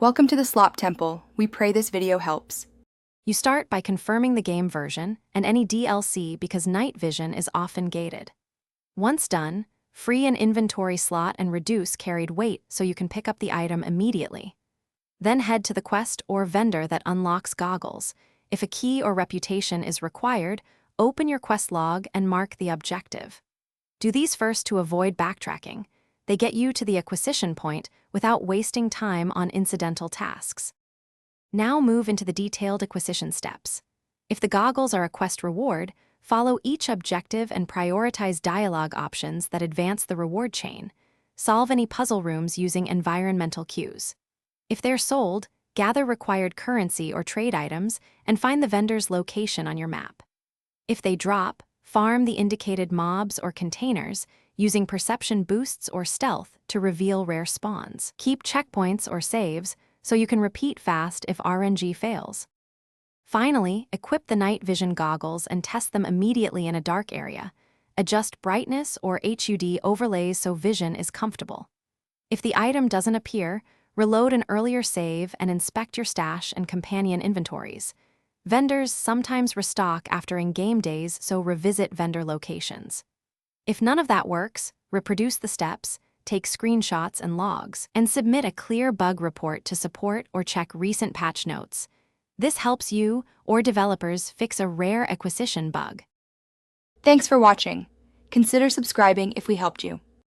Welcome to the Slop Temple. We pray this video helps. You start by confirming the game version and any DLC because night vision is often gated. Once done, free an inventory slot and reduce carried weight so you can pick up the item immediately. Then head to the quest or vendor that unlocks goggles. If a key or reputation is required, open your quest log and mark the objective. Do these first to avoid backtracking. They get you to the acquisition point without wasting time on incidental tasks. Now move into the detailed acquisition steps. If the goggles are a quest reward, follow each objective and prioritize dialogue options that advance the reward chain. Solve any puzzle rooms using environmental cues. If they're sold, gather required currency or trade items and find the vendor's location on your map. If they drop, farm the indicated mobs or containers using perception boosts or stealth to reveal rare spawns. Keep checkpoints or saves so you can repeat fast if RNG fails. Finally, equip the night vision goggles and test them immediately in a dark area. Adjust brightness or HUD overlays so vision is comfortable. If the item doesn't appear, reload an earlier save and inspect your stash and companion inventories. Vendors sometimes restock after in-game days, so revisit vendor locations. If none of that works, reproduce the steps, take screenshots and logs, and submit a clear bug report to support or check recent patch notes. This helps you or developers fix a rare acquisition bug. Thanks for watching. Consider subscribing if we helped you.